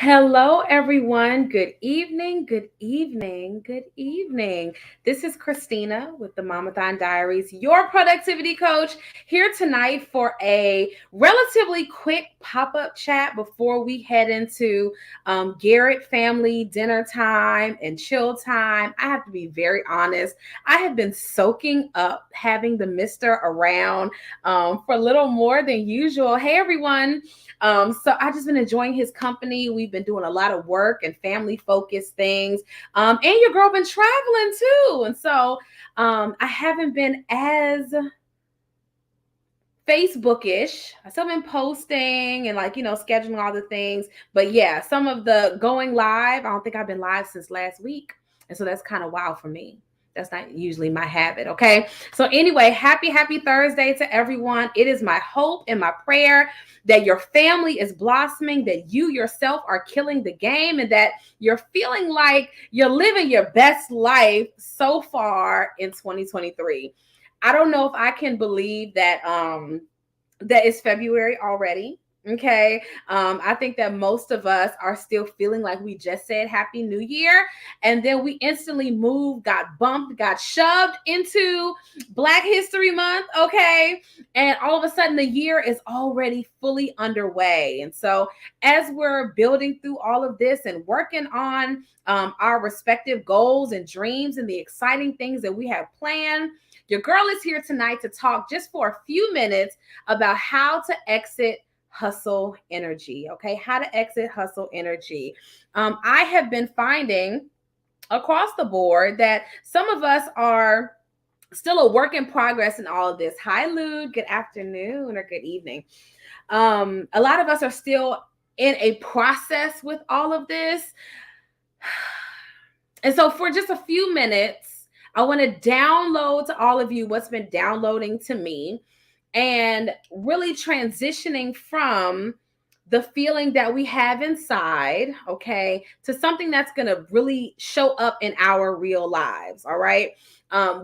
Hello, everyone. Good evening, good evening, good evening. This is Christina with the Mamathon Diaries, your productivity coach, here tonight for a relatively quick pop up chat before we head into Garrett family dinner time and chill time. I have to be very honest. I have been soaking up having the mister around for a little more than usual. Hey, everyone. So I just been enjoying his company. We've been doing a lot of work and family focused things. And your girl been traveling too. And so I haven't been as Facebookish. I still been posting and scheduling all the things. But yeah, some of the going live, I don't think I've been live since last week. And so that's kind of wild for me. That's not usually my habit. Okay. So anyway, happy Thursday to everyone. It is my hope and my prayer that your family is blossoming, that you yourself are killing the game, and that you're feeling like you're living your best life so far in 2023. I don't know if I can believe that it's February already. Okay. I think that most of us are still feeling like we just said Happy New Year. And then we instantly moved, got bumped, got shoved into Black History Month. Okay. And all of a sudden the year is already fully underway. And so as we're building through all of this and working on our respective goals and dreams and the exciting things that we have planned, your girl is here tonight to talk just for a few minutes about how to exit hustle energy. Okay, how to exit hustle energy. I have been finding across the board that some of us are still a work in progress in all of this. Hi, Lude. Good afternoon or good evening. A lot of us are still in a process with all of this. And so, for just a few minutes, I want to download to all of you what's been downloading to me and really transitioning from the feeling that we have inside, okay, to something that's going to really show up in our real lives. All right.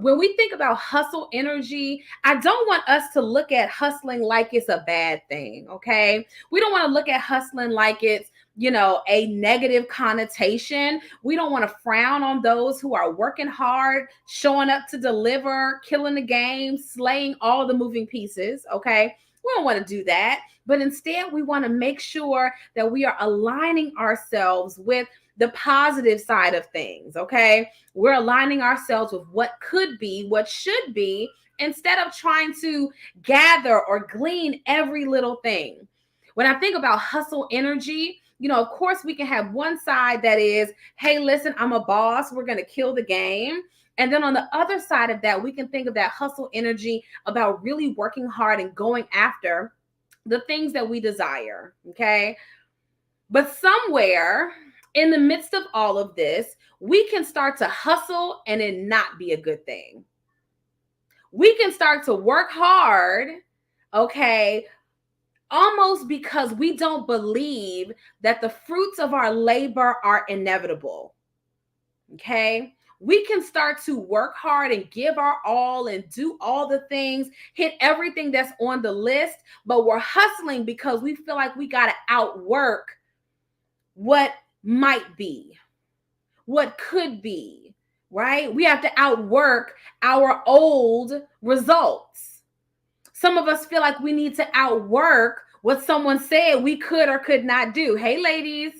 When we think about hustle energy, I don't want us to look at hustling like it's a bad thing. Okay. We don't want to look at hustling like it's, a negative connotation. We don't want to frown on those who are working hard, showing up to deliver, killing the game, slaying all the moving pieces. Okay. We don't want to do that. But instead, we want to make sure that we are aligning ourselves with the positive side of things. Okay. We're aligning ourselves with what could be, what should be, instead of trying to gather or glean every little thing. When I think about hustle energy, of course, we can have one side that is, hey, listen, I'm a boss. We're going to kill the game. And then on the other side of that, we can think of that hustle energy about really working hard and going after the things that we desire. Okay. But somewhere in the midst of all of this, we can start to hustle and it not be a good thing. We can start to work hard. Okay, almost because we don't believe that the fruits of our labor are inevitable. Okay. We can start to work hard and give our all and do all the things, hit everything that's on the list, but we're hustling because we feel like we got to outwork what might be, what could be, right? We have to outwork our old results. Some of us feel like we need to outwork what someone said we could or could not do. Hey, ladies.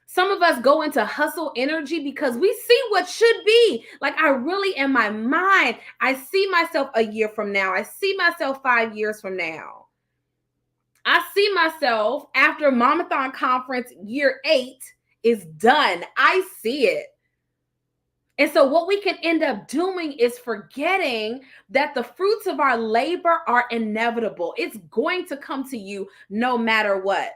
Some of us go into hustle energy because we see what should be. Like, I really, in my mind, I see myself a year from now. I see myself 5 years from now. I see myself after Mamathon Conference year 8 is done. I see it. And so what we can end up doing is forgetting that the fruits of our labor are inevitable. It's going to come to you no matter what.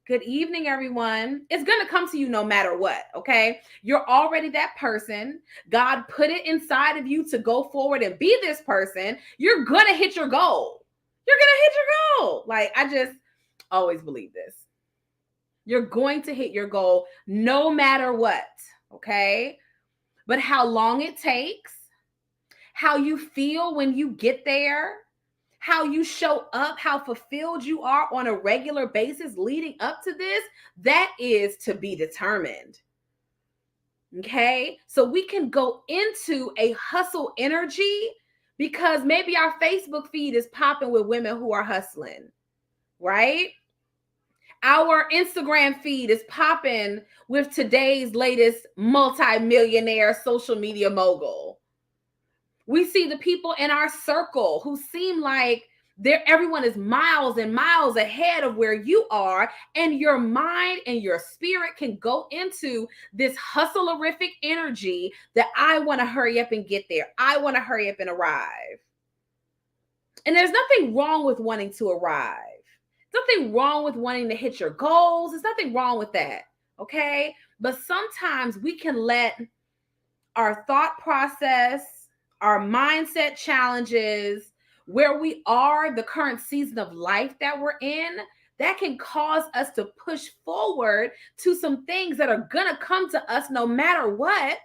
Good evening, everyone. It's going to come to you no matter what, okay? You're already that person. God put it inside of you to go forward and be this person. You're going to hit your goal. You're going to hit your goal. Like, I just always believe this. You're going to hit your goal no matter what, okay? But how long it takes, how you feel when you get there, how you show up, how fulfilled you are on a regular basis leading up to this, that is to be determined. Okay, so we can go into a hustle energy because maybe our Facebook feed is popping with women who are hustling, right? Our Instagram feed is popping with today's latest multi-millionaire social media mogul. We see the people in our circle who seem like everyone is miles and miles ahead of where you are, and your mind and your spirit can go into this hustlerific energy that I want to hurry up and get there. I want to hurry up and arrive. And there's nothing wrong with wanting to arrive. Nothing wrong with wanting to hit your goals. There's nothing wrong with that. Okay. But sometimes we can let our thought process, our mindset challenges, where we are, the current season of life that we're in, that can cause us to push forward to some things that are going to come to us no matter what.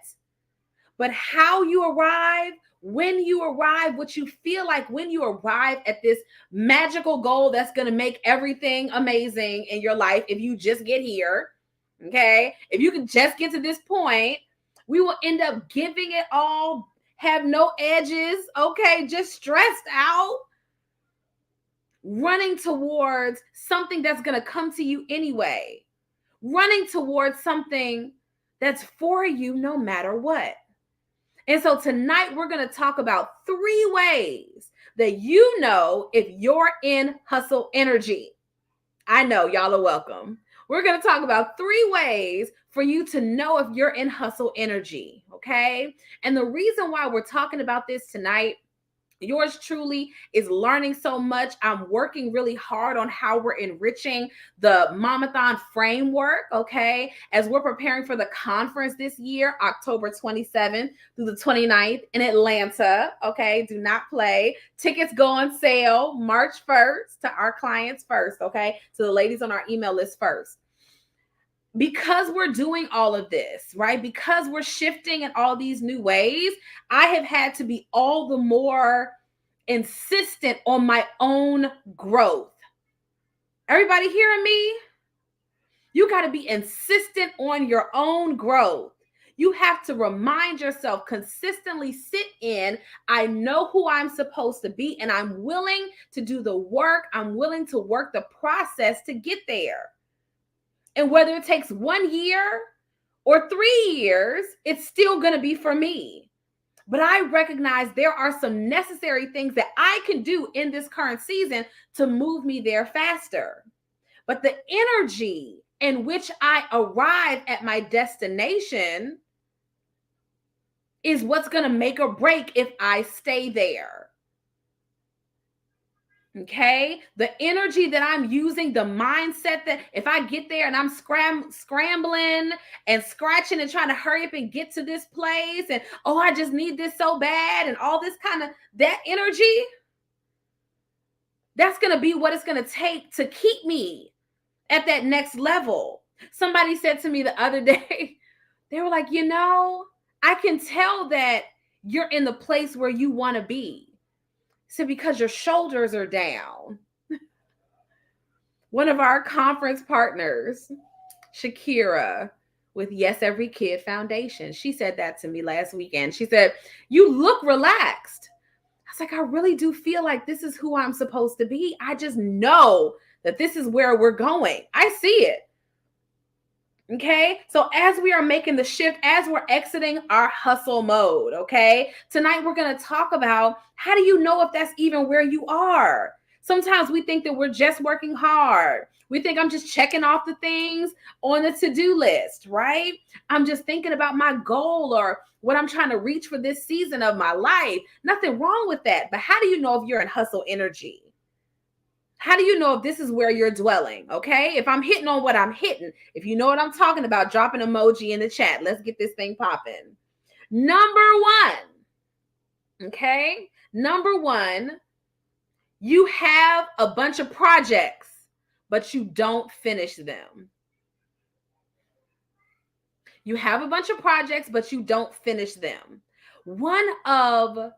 But how you arrive, when you arrive, what you feel like when you arrive at this magical goal that's going to make everything amazing in your life, if you just get here, okay? If you can just get to this point, we will end up giving it all, have no edges, okay? Just stressed out, running towards something that's going to come to you anyway, running towards something that's for you no matter what. And so tonight we're going to talk about 3 ways that you know if you're in hustle energy. I know, y'all are welcome. We're going to talk about 3 ways for you to know if you're in hustle energy, okay? And the reason why we're talking about this tonight, yours truly is learning so much. I'm working really hard on how we're enriching the Momathon framework, okay? As we're preparing for the conference this year, October 27th through the 29th in Atlanta, okay? Do not play. Tickets go on sale March 1st to our clients first, okay? To the ladies on our email list first. Because we're doing all of this, right? Because we're shifting in all these new ways, I have had to be all the more insistent on my own growth. Everybody hearing me? You got to be insistent on your own growth. You have to remind yourself, consistently sit in, I know who I'm supposed to be, and I'm willing to do the work. I'm willing to work the process to get there. And whether it takes 1 year or 3 years, it's still going to be for me. But I recognize there are some necessary things that I can do in this current season to move me there faster. But the energy in which I arrive at my destination is what's going to make or break if I stay there. Okay, the energy that I'm using, the mindset that if I get there and I'm scrambling and scratching and trying to hurry up and get to this place, and oh, I just need this so bad, and all this kind of that energy, that's going to be what it's going to take to keep me at that next level. Somebody said to me the other day, they were like, I can tell that you're in the place where you want to be. So because your shoulders are down. One of our conference partners, Shakira, with Yes Every Kid Foundation, she said that to me last weekend. She said, you look relaxed. I was like, I really do feel like this is who I'm supposed to be. I just know that this is where we're going. I see it. Okay, so as we are making the shift, as we're exiting our hustle mode, okay, tonight we're going to talk about how do you know if that's even where you are? Sometimes we think that we're just working hard. We think I'm just checking off the things on the to-do list, right? I'm just thinking about my goal or what I'm trying to reach for this season of my life. Nothing wrong with that. But how do you know if you're in hustle energy? How do you know if this is where you're dwelling? Okay. If I'm hitting on what I'm hitting, if you know what I'm talking about, drop an emoji in the chat. Let's get this thing popping. Number 1. Okay. Number 1, you have a bunch of projects, but you don't finish them. You have a bunch of projects, but you don't finish them. One of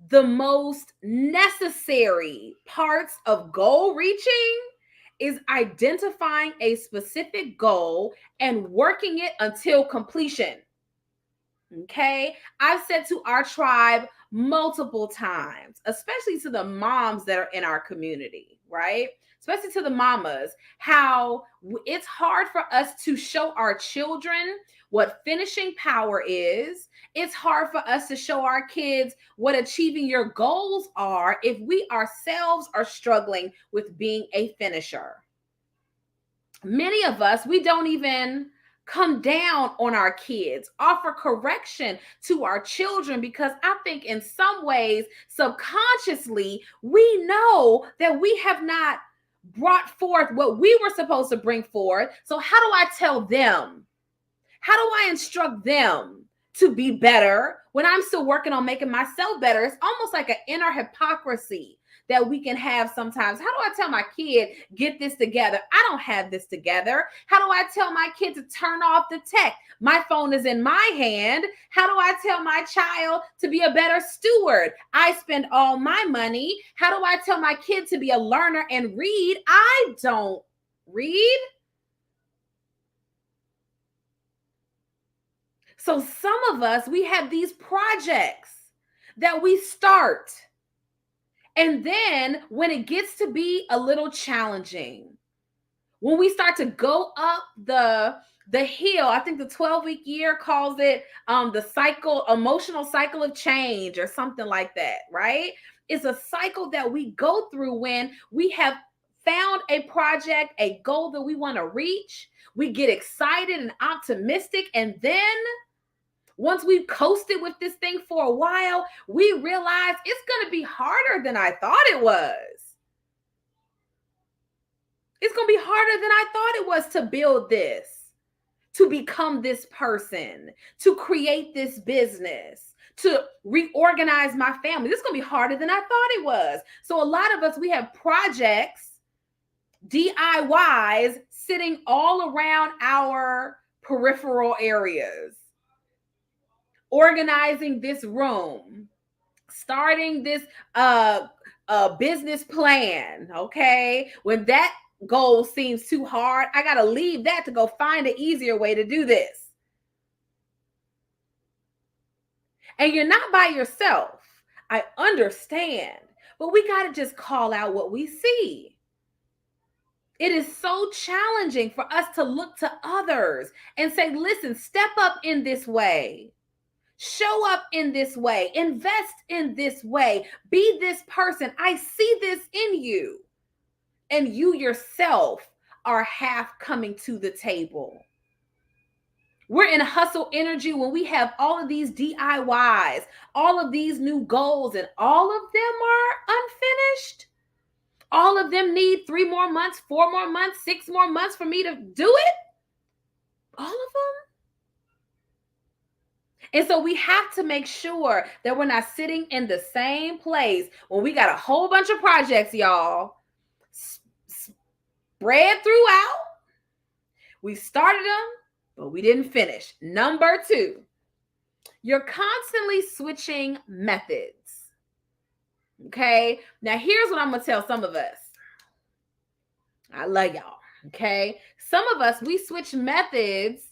the most necessary parts of goal reaching is identifying a specific goal and working it until completion. Okay. I've said to our tribe multiple times, especially to the moms that are in our community, right? Especially to the mamas, how it's hard for us to show our children what finishing power is. It's hard for us to show our kids what achieving your goals are if we ourselves are struggling with being a finisher. Many of us, we don't even come down on our kids, offer correction to our children, because I think in some ways, subconsciously, we know that we have not brought forth what we were supposed to bring forth. So, how do I tell them? How do I instruct them to be better when I'm still working on making myself better? It's almost like an inner hypocrisy that we can have sometimes. How do I tell my kid, get this together? I don't have this together. How do I tell my kid to turn off the tech? My phone is in my hand. How do I tell my child to be a better steward? I spend all my money. How do I tell my kid to be a learner and read? I don't read. So some of us, we have these projects that we start. And then when it gets to be a little challenging, when we start to go up the hill, I think the 12-week year calls it the emotional cycle of change or something like that, right? It's a cycle that we go through when we have found a project, a goal that we want to reach. We get excited and optimistic, and then once we've coasted with this thing for a while, we realize it's going to be harder than I thought it was. It's going to be harder than I thought it was to build this, to become this person, to create this business, to reorganize my family. This is going to be harder than I thought it was. So a lot of us, we have projects, DIYs, sitting all around our peripheral areas. Organizing this room, starting this business plan, okay? When that goal seems too hard, I got to leave that to go find an easier way to do this. And you're not by yourself. I understand, but we got to just call out what we see. It is so challenging for us to look to others and say, listen, step up in this way. Show up in this way, invest in this way, be this person. I see this in you. And you yourself are half coming to the table. We're in hustle energy when we have all of these DIYs, all of these new goals, and all of them are unfinished. All of them need 3 more months, 4 more months, 6 more months for me to do it. All of them. And so we have to make sure that we're not sitting in the same place when we got a whole bunch of projects, y'all, spread throughout. We started them, but we didn't finish. Number 2, you're constantly switching methods. Okay. Now, here's what I'm going to tell some of us. I love y'all. Okay. Some of us, we switch methods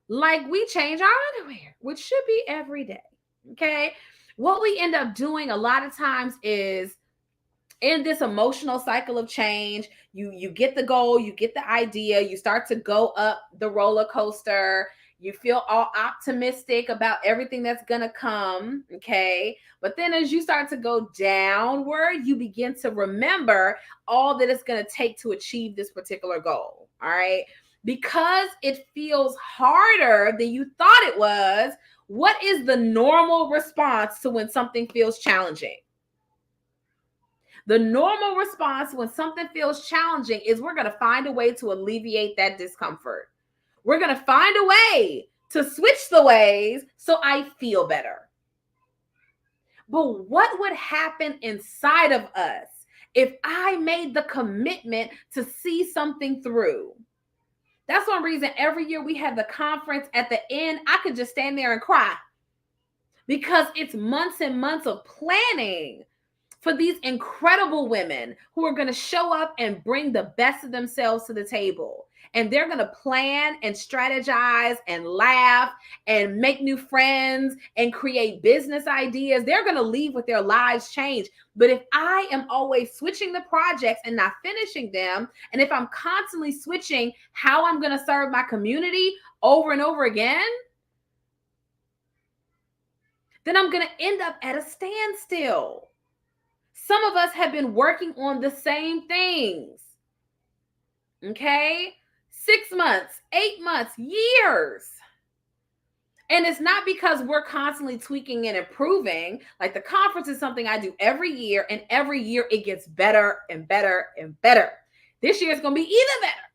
like we change our underwear, which should be every day. Okay. What we end up doing a lot of times is in this emotional cycle of change, you get the goal, you get the idea, you start to go up the roller coaster. You feel all optimistic about everything that's going to come. Okay. But then as you start to go downward, you begin to remember all that it's going to take to achieve this particular goal. All right. Because it feels harder than you thought it was, what is the normal response to when something feels challenging? The normal response when something feels challenging is we're going to find a way to alleviate that discomfort. We're going to find a way to switch the ways so I feel better. But what would happen inside of us if I made the commitment to see something through? That's one reason every year we have the conference at the end, I could just stand there and cry because it's months and months of planning for these incredible women who are going to show up and bring the best of themselves to the table. And they're going to plan and strategize and laugh and make new friends and create business ideas. They're going to leave with their lives changed. But if I am always switching the projects and not finishing them, and if I'm constantly switching how I'm going to serve my community over and over again, then I'm going to end up at a standstill. Some of us have been working on the same things. Okay? 6 months, 8 months, years. And it's not because we're constantly tweaking and improving. Like, the conference is something I do every year, and every year it gets better and better and better. This year it's going to be even better,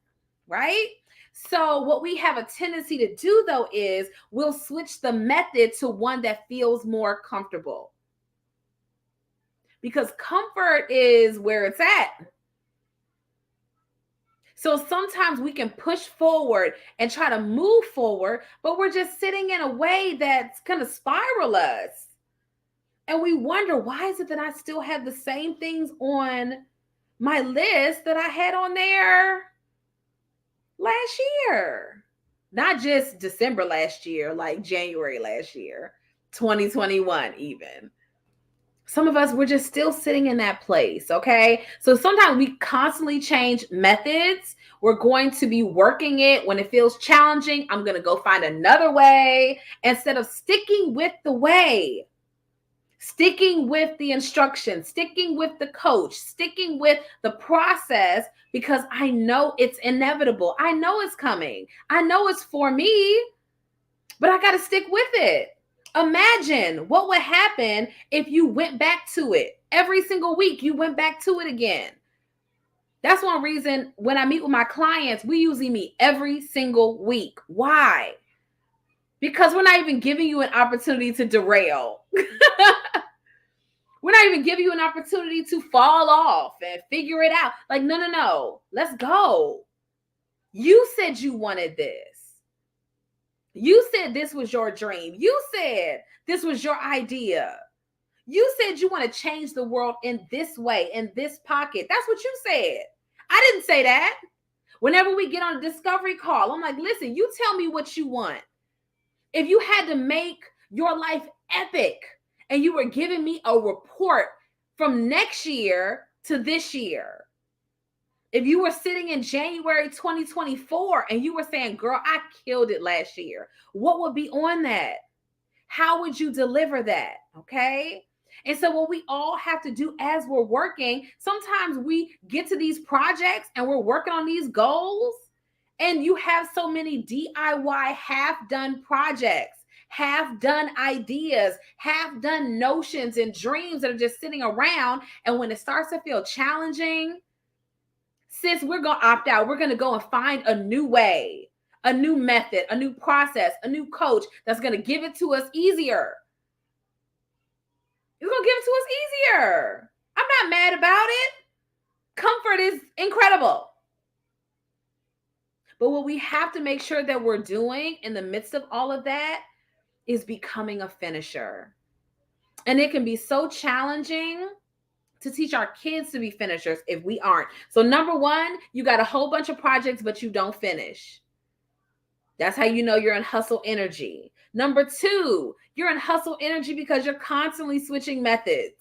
right? So what we have a tendency to do, though, is we'll switch the method to one that feels more comfortable. Because comfort is where it's at. So sometimes we can push forward and try to move forward, but we're just sitting in a way that's going to spiral us. And we wonder, why is it that I still have the same things on my list that I had on there last year? Not just December last year, like January last year, 2021 even. Some of us, we're just still sitting in that place, okay? So sometimes we constantly change methods. We're going to be working it. When it feels challenging, I'm going to go find another way instead of sticking with the way, sticking with the instructions, sticking with the coach, sticking with the process, because I know it's inevitable. I know it's coming. I know it's for me, but I got to stick with it. Imagine what would happen if you went back to it. Every single week, you went back to it again. That's one reason when I meet with my clients, we usually meet every single week. Why? Because we're not even giving you an opportunity to derail. We're not even giving you an opportunity to fall off and figure it out. Like, no. Let's go. You said you wanted this. You said this was your dream. You said this was your idea. You said you want to change the world in this way, in this pocket. That's what you said. I didn't say that. Whenever we get on a discovery call, I'm like, listen, you tell me what you want. If you had to make your life epic and you were giving me a report from next year to this year, if you were sitting in January 2024 and you were saying, girl, I killed it last year, what would be on that? How would you deliver that? Okay. And so what we all have to do as we're working, sometimes we get to these projects and we're working on these goals, and you have so many DIY half-done projects, half-done ideas, half-done notions and dreams that are just sitting around. And when it starts to feel challenging, sis, we're going to opt out. We're going to go and find a new way, a new method, a new process, a new coach that's going to give it to us easier. It's going to give it to us easier. I'm not mad about it. Comfort is incredible. But what we have to make sure that we're doing in the midst of all of that is becoming a finisher. And it can be so challenging to teach our kids to be finishers if we aren't. So number one, you got a whole bunch of projects, but you don't finish. That's how you know you're in hustle energy. Number two, you're in hustle energy because you're constantly switching methods.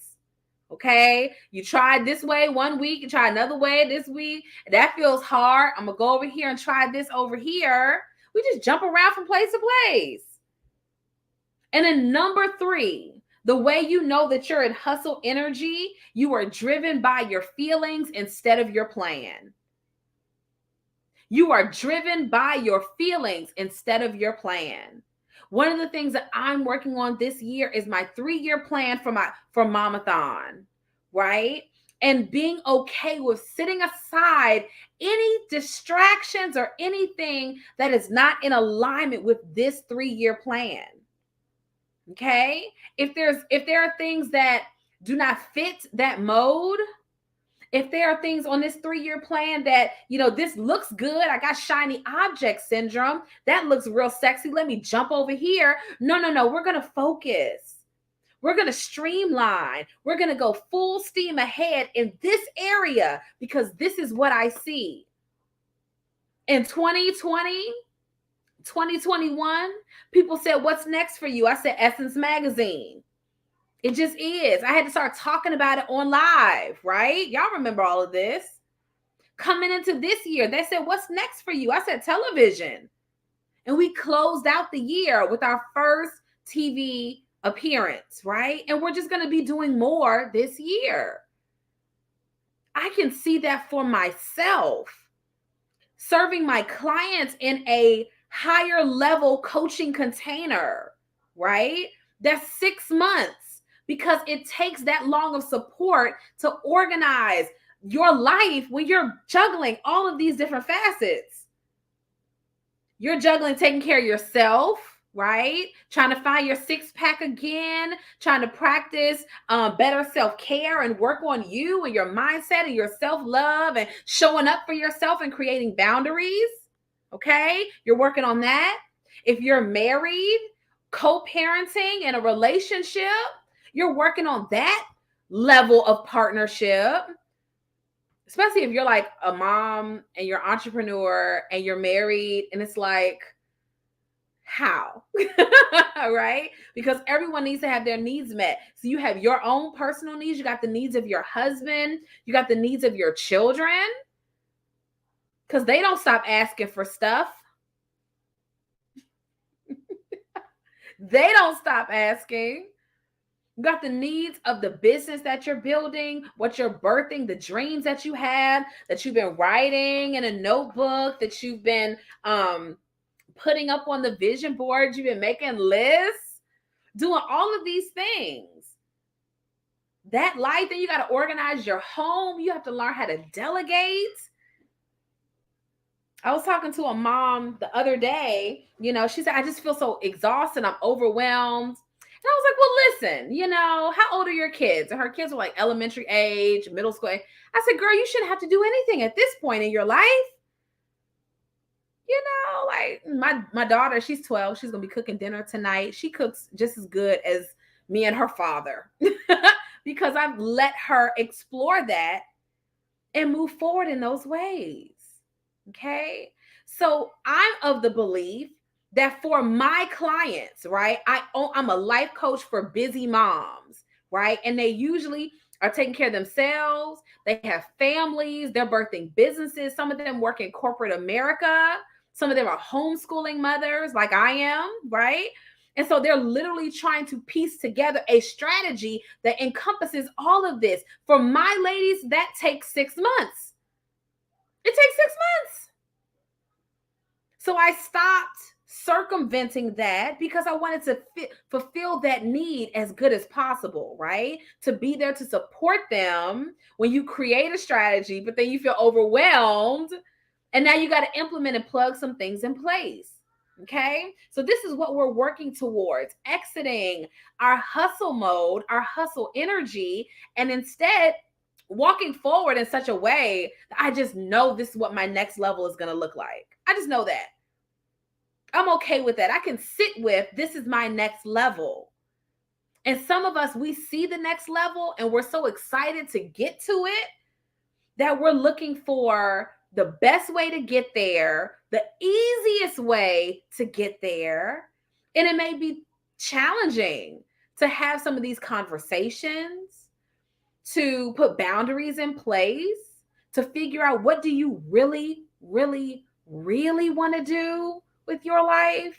Okay. You tried this way one week, you try another way this week. That feels hard. I'm going to go over here and try this over here. We just jump around from place to place. And then number three, the way you know that you're in hustle energy, you are driven by your feelings instead of your plan. You are driven by your feelings instead of your plan. One of the things that I'm working on this year is my 3-year plan for Mamathon, right? And being okay with setting aside any distractions or anything that is not in alignment with this 3-year plan. Okay? If there are things that do not fit that mode, if there are things on this 3-year plan that, this looks good, I got shiny object syndrome, that looks real sexy, let me jump over here. No, we're going to focus. We're going to streamline. We're going to go full steam ahead in this area because this is what I see. In 2020, 2021, people said, what's next for you? I said, Essence Magazine. It just is. I had to start talking about it on live, right? Y'all remember all of this. Coming into this year, they said, what's next for you? I said, television. And we closed out the year with our first TV appearance, right? And we're just going to be doing more this year. I can see that for myself. Serving my clients in a higher level coaching container, right? That's 6 months because it takes that long of support to organize your life when you're juggling all of these different facets. You're juggling taking care of yourself, right? Trying to find your six-pack again, trying to practice better self-care and work on you and your mindset and your self-love and showing up for yourself and creating boundaries, okay? You're working on that. If you're married, co-parenting in a relationship, you're working on that level of partnership. Especially if you're like a mom and you're entrepreneur and you're married and it's like, how? Right? Because everyone needs to have their needs met. So you have your own personal needs. You got the needs of your husband. You got the needs of your children. Because they don't stop asking for stuff. They don't stop asking. You got the needs of the business that you're building, what you're birthing, the dreams that you have, that you've been writing in a notebook, that you've been putting up on the vision board, you've been making lists, doing all of these things. That life, then you got to organize your home. You have to learn how to delegate. I was talking to a mom the other day, she said, I just feel so exhausted. I'm overwhelmed. And I was like, well, listen, how old are your kids? And her kids were like elementary age, middle school age. I said, girl, you shouldn't have to do anything at this point in your life. Like my daughter, she's 12. She's going to be cooking dinner tonight. She cooks just as good as me and her father because I've let her explore that and move forward in those ways. Okay. So I'm of the belief that for my clients, right, I'm a life coach for busy moms, right? And they usually are taking care of themselves. They have families. They're birthing businesses. Some of them work in corporate America. Some of them are homeschooling mothers like I am, right? And so they're literally trying to piece together a strategy that encompasses all of this. For my ladies, that takes 6 months. It takes 6 months. So I stopped circumventing that because I wanted to fulfill that need as good as possible, right? To be there to support them when you create a strategy, but then you feel overwhelmed and now you got to implement and plug some things in place. Okay. So this is what we're working towards, exiting our hustle mode, our hustle energy, and instead walking forward in such a way that I just know this is what my next level is going to look like. I just know that. I'm okay with that. I can sit with, this is my next level. And some of us, we see the next level and we're so excited to get to it that we're looking for the best way to get there, the easiest way to get there. And it may be challenging to have some of these conversations, to put boundaries in place, to figure out what do you really, really, really want to do with your life?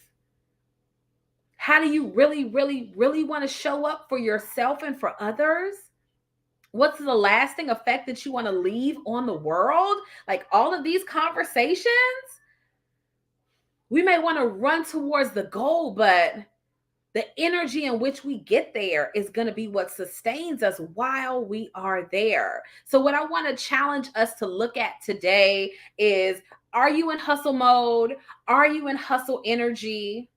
How do you really, really, really want to show up for yourself and for others? What's the lasting effect that you want to leave on the world? Like all of these conversations, we may want to run towards the goal, but the energy in which we get there is going to be what sustains us while we are there. So what I want to challenge us to look at today is, are you in hustle mode? Are you in hustle energy?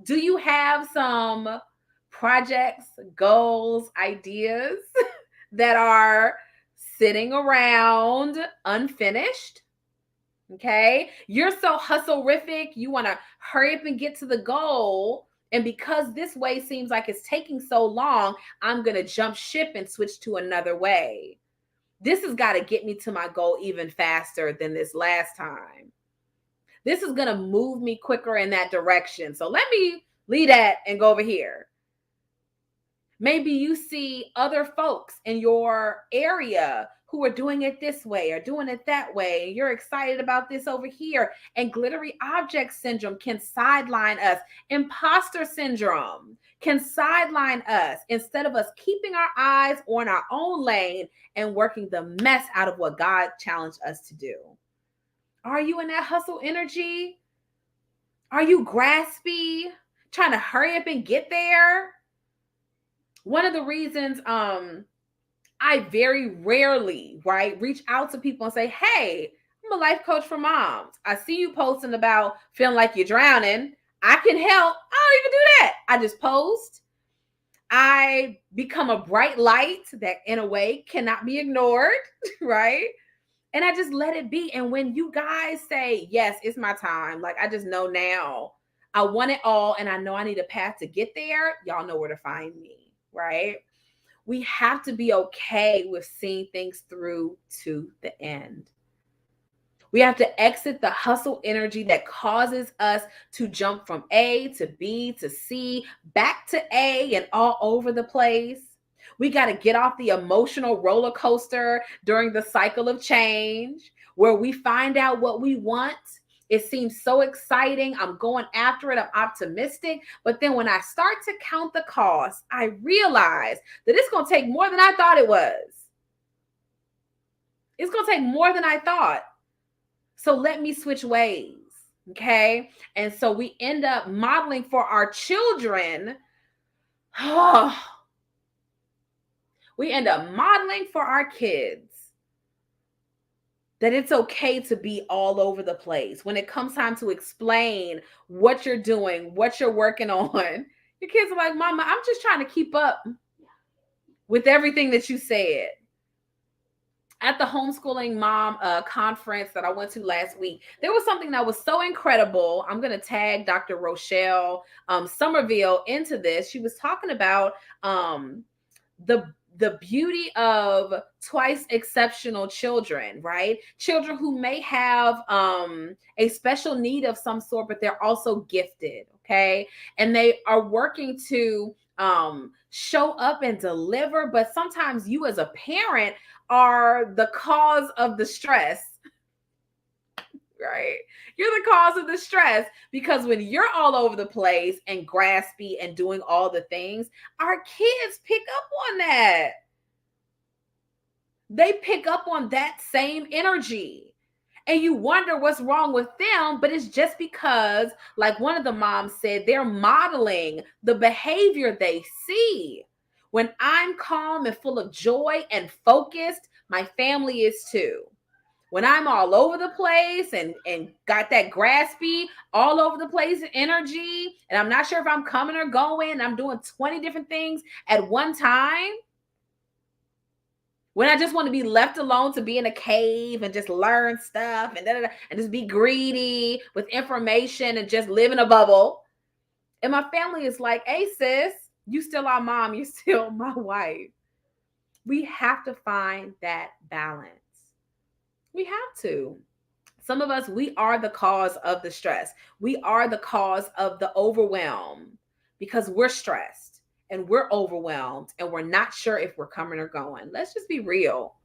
Do you have some projects, goals, ideas that are sitting around unfinished? Okay. You're so hustle-rific. You want to hurry up and get to the goal. And because this way seems like it's taking so long, I'm going to jump ship and switch to another way. This has got to get me to my goal even faster than this last time. This is going to move me quicker in that direction. So let me leave that and go over here. Maybe you see other folks in your area who are doing it this way or doing it that way, and you're excited about this over here. And glittery object syndrome can sideline us. Imposter syndrome can sideline us instead of us keeping our eyes on our own lane and working the mess out of what God challenged us to do. Are you in that hustle energy? Are you graspy, trying to hurry up and get there? One of the reasons I very rarely, right, reach out to people and say, hey, I'm a life coach for moms. I see you posting about feeling like you're drowning. I can help. I don't even do that. I just post. I become a bright light that in a way cannot be ignored, right? And I just let it be. And when you guys say, yes, it's my time, like I just know now I want it all and I know I need a path to get there, y'all know where to find me, right? We have to be okay with seeing things through to the end. We have to exit the hustle energy that causes us to jump from A to B to C, back to A and all over the place. We got to get off the emotional roller coaster during the cycle of change where we find out what we want. It seems so exciting. I'm going after it. I'm optimistic. But then when I start to count the cost, I realize that it's going to take more than I thought it was. It's going to take more than I thought. So let me switch ways. Okay. And so we end up modeling for our children. We end up modeling for our kids that it's okay to be all over the place. When it comes time to explain what you're doing, what you're working on, your kids are like, Mama, I'm just trying to keep up with everything that you said. At the homeschooling mom conference that I went to last week, there was something that was so incredible. I'm going to tag Dr. Rochelle Somerville into this. She was talking about the beauty of twice exceptional children, right? Children who may have a special need of some sort, but they're also gifted, okay? And they are working to show up and deliver, but sometimes you as a parent are the cause of the stress, right? You're the cause of the stress because when you're all over the place and graspy and doing all the things, our kids pick up on that. They pick up on that same energy. And you wonder what's wrong with them, but it's just because, like one of the moms said, they're modeling the behavior they see. When I'm calm and full of joy and focused, my family is too. When I'm all over the place and got that graspy, all over the place energy, and I'm not sure if I'm coming or going, I'm doing 20 different things at one time, when I just want to be left alone to be in a cave and just learn stuff and just be greedy with information and just live in a bubble. And my family is like, hey, sis, you still our mom. You're still my wife. We have to find that balance. We have to. Some of us, we are the cause of the stress. We are the cause of the overwhelm because we're stressed and we're overwhelmed and we're not sure if we're coming or going. Let's just be real.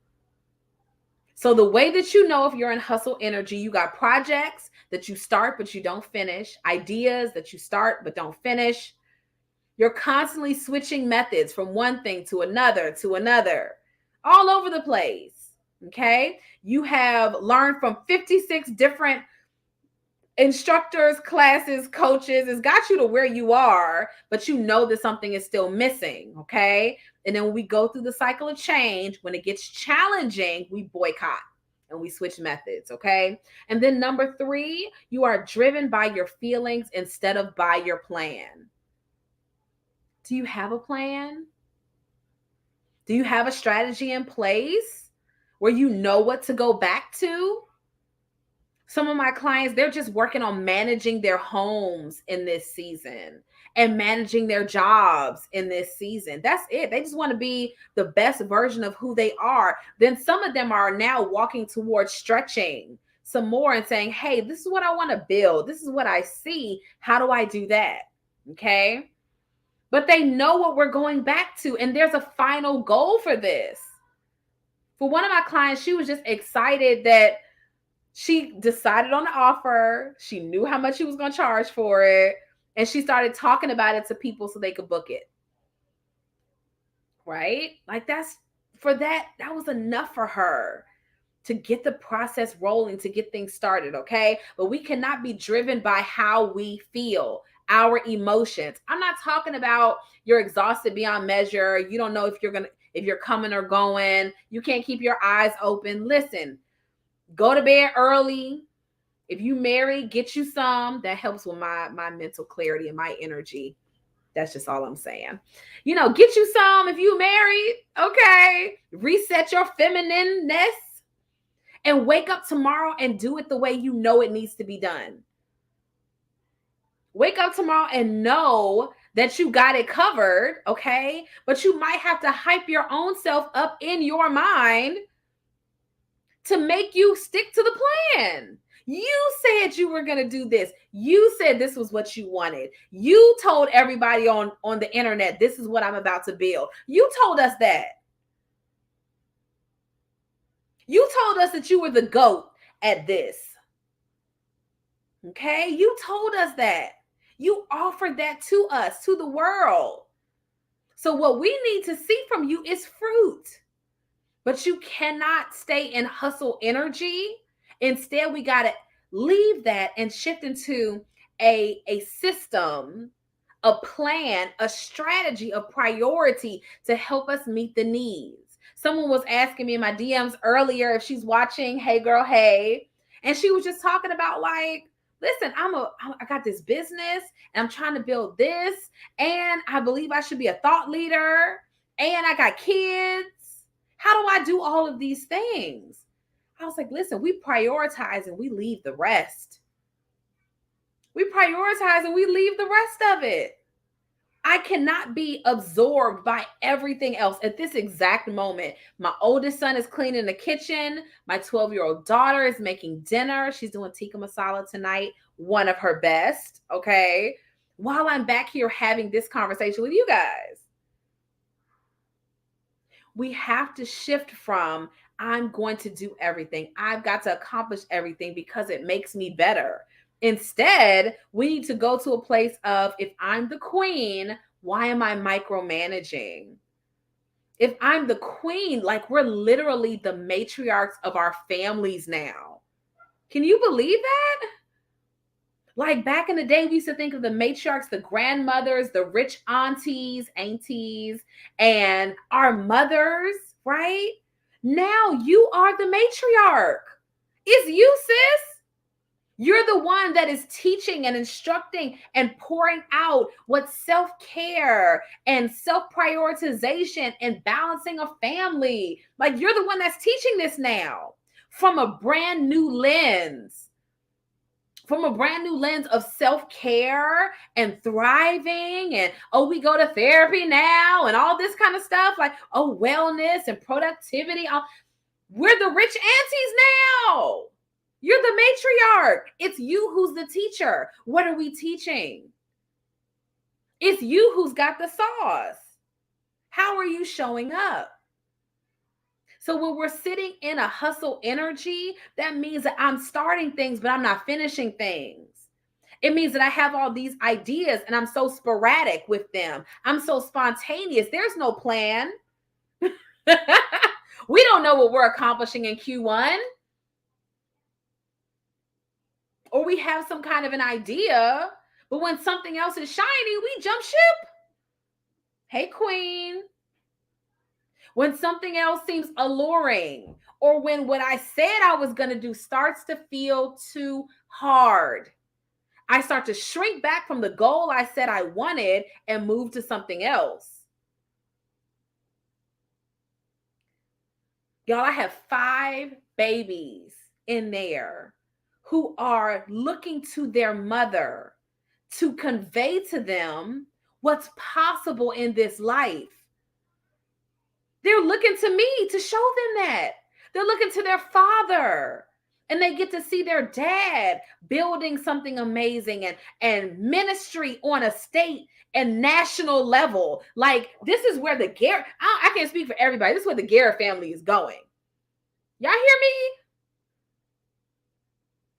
So the way that you know if you're in hustle energy, you got projects that you start but you don't finish, ideas that you start but don't finish. You're constantly switching methods from one thing to another, all over the place. Okay. You have learned from 56 different instructors, classes, coaches. It's got you to where you are, but you know that something is still missing. Okay. And then when we go through the cycle of change, when it gets challenging, we boycott and we switch methods. Okay. And then number 3, you are driven by your feelings instead of by your plan. Do you have a plan? Do you have a strategy in place where you know what to go back to? Some of my clients, they're just working on managing their homes in this season and managing their jobs in this season. That's it. They just want to be the best version of who they are. Then some of them are now walking towards stretching some more and saying, hey, this is what I want to build. This is what I see. How do I do that? Okay. But they know what we're going back to. And there's a final goal for this. For one of my clients, she was just excited that she decided on the offer. She knew how much she was going to charge for it. And she started talking about it to people so they could book it. Right? Like that was enough for her to get the process rolling, to get things started. Okay. But we cannot be driven by how we feel, our emotions. I'm not talking about you're exhausted beyond measure. You don't know if you're coming or going. You can't keep your eyes open. Listen, go to bed early. If you married, get you some. That helps with my mental clarity and my energy. That's just all I'm saying. Get you some if you married. Okay. Reset your feminineness and wake up tomorrow and do it the way you know it needs to be done. Wake up tomorrow and know that you got it covered, okay? But you might have to hype your own self up in your mind to make you stick to the plan. You said you were going to do this. You said this was what you wanted. You told everybody on the internet, this is what I'm about to build. You told us that. You told us that you were the GOAT at this. Okay? You told us that. You offered that to us, to the world. So what we need to see from you is fruit. But you cannot stay in hustle energy. Instead, we got to leave that and shift into a system, a plan, a strategy, a priority to help us meet the needs. Someone was asking me in my DMs earlier if she's watching Hey Girl Hey, and she was just talking about like, listen, I got this business and I'm trying to build this, and I believe I should be a thought leader, and I got kids. How do I do all of these things? I was like, listen, we prioritize and we leave the rest. We prioritize and we leave the rest of it. I cannot be absorbed by everything else at this exact moment. My oldest son is cleaning the kitchen. My 12-year-old daughter is making dinner. She's doing tikka masala tonight, one of her best, okay? While I'm back here having this conversation with you guys. We have to shift from I'm going to do everything. I've got to accomplish everything because it makes me better. Instead, we need to go to a place of if I'm the queen, why am I micromanaging? If I'm the queen, like we're literally the matriarchs of our families now. Can you believe that? Like back in the day, we used to think of the matriarchs, the grandmothers, the rich aunties, and our mothers, right? Now you are the matriarch. It's you, sis. You're the one that is teaching and instructing and pouring out what self-care and self-prioritization and balancing a family. Like you're the one that's teaching this now from a brand new lens. From a brand new lens of self-care and thriving, and we go to therapy now and all this kind of stuff, like wellness and productivity. We're the rich aunties now. You're the matriarch. It's you who's the teacher. What are we teaching? It's you who's got the sauce. How are you showing up? So when we're sitting in a hustle energy, that means that I'm starting things, but I'm not finishing things. It means that I have all these ideas and I'm so sporadic with them. I'm so spontaneous. There's no plan. We don't know what we're accomplishing in Q1. Or we have some kind of an idea, but when something else is shiny, we jump ship. Hey, queen. When something else seems alluring, or when what I said I was going to do starts to feel too hard, I start to shrink back from the goal I said I wanted and move to something else. Y'all, I have 5 babies in there who are looking to their mother to convey to them what's possible in this life. They're looking to me to show them that. They're looking to their father, and they get to see their dad building something amazing and ministry on a state and national level. Like, this is where the Garrett, I can't speak for everybody. This is where the Garrett family is going. Y'all hear me?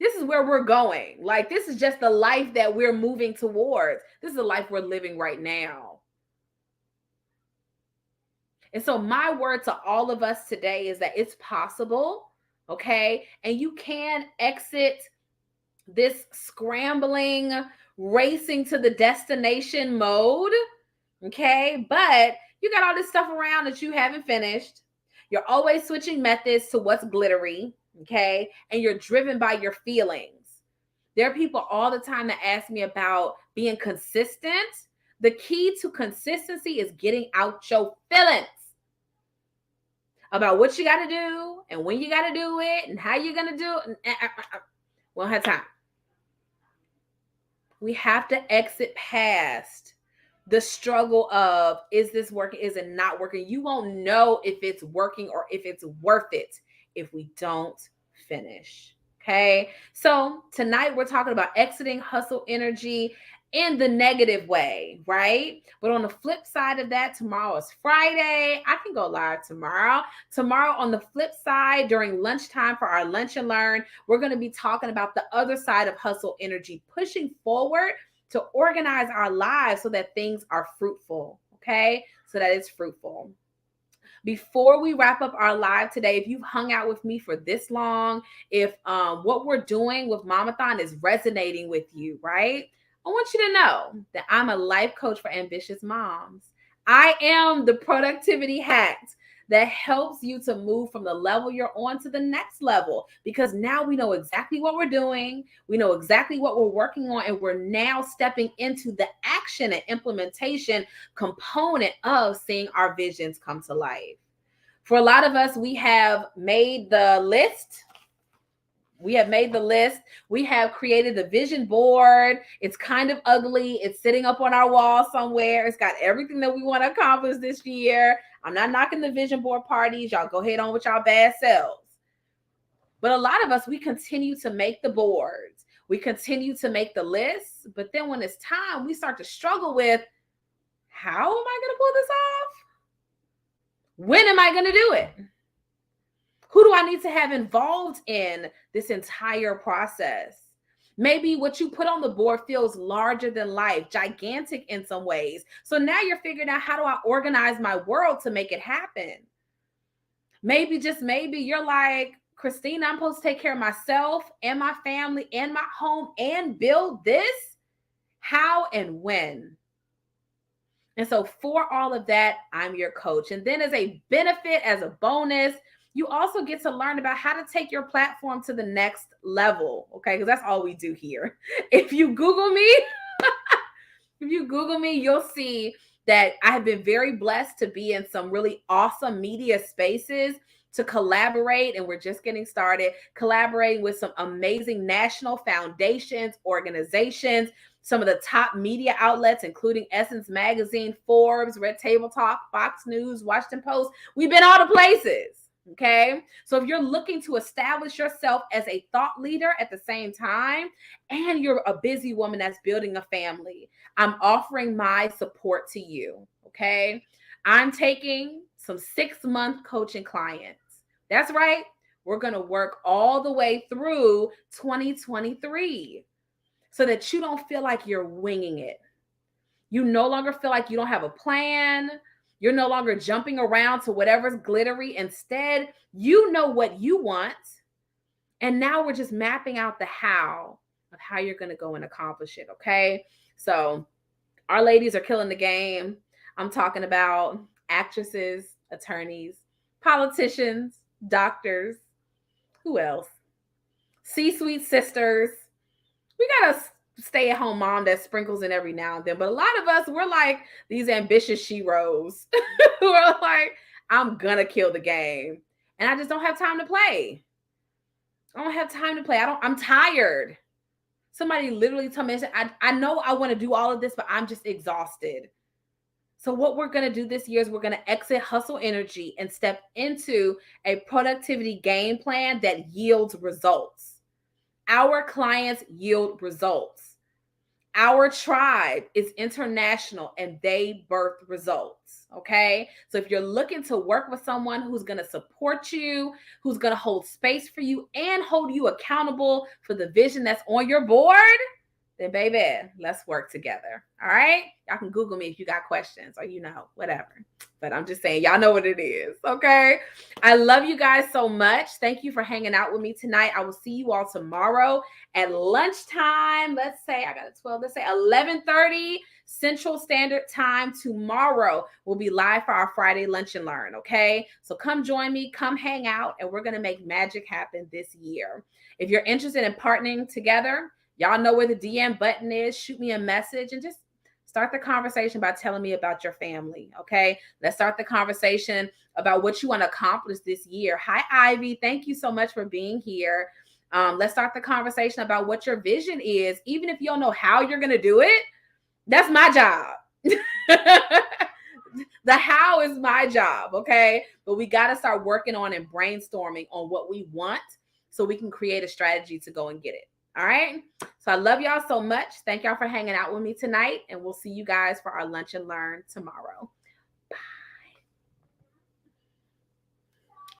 This is where we're going. Like, this is just the life that we're moving towards. This is the life we're living right now. And so my word to all of us today is that it's possible, okay? And you can exit this scrambling, racing to the destination mode, okay? But you got all this stuff around that you haven't finished. You're always switching methods to what's glittery, okay? And you're driven by your feelings. There are people all the time that ask me about being consistent. The key to consistency is getting out your feelings about what you got to do and when you got to do it and how you're going to do it. We don't have time. We have to exit past the struggle of, is this working? Is it not working? You won't know if it's working or if it's worth it if we don't finish. Okay. So tonight we're talking about exiting hustle energy in the negative way, right? But on the flip side of that, tomorrow is Friday. I can go live tomorrow. Tomorrow, on the flip side, during lunchtime for our lunch and learn, we're going to be talking about the other side of hustle energy, pushing forward to organize our lives so that things are fruitful, okay? So that it's fruitful. Before we wrap up our live today, if you've hung out with me for this long, if what we're doing with Mamathon is resonating with you, right? I want you to know that I'm a life coach for ambitious moms. I am the productivity hack that helps you to move from the level you're on to the next level, because now we know exactly what we're doing. We know exactly what we're working on, and we're now stepping into the action and implementation component of seeing our visions come to life. For a lot of us, we have made the list. We have created the vision board. It's kind of ugly. It's sitting up on our wall somewhere. It's got everything that we want to accomplish this year. I'm not knocking the vision board parties. Y'all go ahead on with y'all bad selves. But a lot of us, we continue to make the boards. We continue to make the lists. But then when it's time, we start to struggle with, how am I going to pull this off? When am I going to do it? Who do I need to have involved in this entire process? Maybe what you put on the board feels larger than life, gigantic in some ways. So now you're figuring out, how do I organize my world to make it happen? Maybe, just maybe, you're like, Christina, I'm supposed to take care of myself and my family and my home and build this. How and when? And so for all of that, I'm your coach. And then as a benefit, as a bonus, you also get to learn about how to take your platform to the next level, okay? Because that's all we do here. If you Google me, you'll see that I have been very blessed to be in some really awesome media spaces, to collaborate, and we're just getting started, collaborating with some amazing national foundations, organizations, some of the top media outlets, including Essence Magazine, Forbes, Red Table Talk, Fox News, Washington Post. We've been all the places. Okay. So if you're looking to establish yourself as a thought leader at the same time, and you're a busy woman that's building a family, I'm offering my support to you. Okay. I'm taking some 6-month coaching clients. That's right. We're going to work all the way through 2023 so that you don't feel like you're winging it. You no longer feel like you don't have a plan. You're no longer jumping around to whatever's glittery. Instead, you know what you want. And now we're just mapping out the how of how you're going to go and accomplish it. Okay. So our ladies are killing the game. I'm talking about actresses, attorneys, politicians, doctors. Who else? C-suite sisters. We got a stay-at-home mom that sprinkles in every now and then. But a lot of us, we're like these ambitious sheroes who are like, I'm gonna kill the game. And I just don't have time to play. I don't have time to play. I'm tired. Somebody literally told me, I know I want to do all of this, but I'm just exhausted. So what we're going to do this year is we're going to exit hustle energy and step into a productivity game plan that yields results. Our clients yield results. Our tribe is international and they birth results. Okay. So if you're looking to work with someone who's going to support you, who's going to hold space for you and hold you accountable for the vision that's on your board, then baby, let's work together. All right. Y'all can Google me if you got questions or, whatever. But I'm just saying, y'all know what it is. Okay. I love you guys so much. Thank you for hanging out with me tonight. I will see you all tomorrow at lunchtime. Let's say I got a 12. Let's say 11:30 Central Standard Time tomorrow. We'll be live for our Friday Lunch and Learn. Okay. So come join me, come hang out, and we're going to make magic happen this year. If you're interested in partnering together, y'all know where the DM button is. Shoot me a message and just start the conversation by telling me about your family. Okay. Let's start the conversation about what you want to accomplish this year. Hi, Ivy. Thank you so much for being here. Let's start the conversation about what your vision is. Even if you don't know how you're going to do it, that's my job. The how is my job. Okay. But we got to start working on and brainstorming on what we want so we can create a strategy to go and get it. All right. So I love y'all so much. Thank y'all for hanging out with me tonight. And we'll see you guys for our Lunch and Learn tomorrow.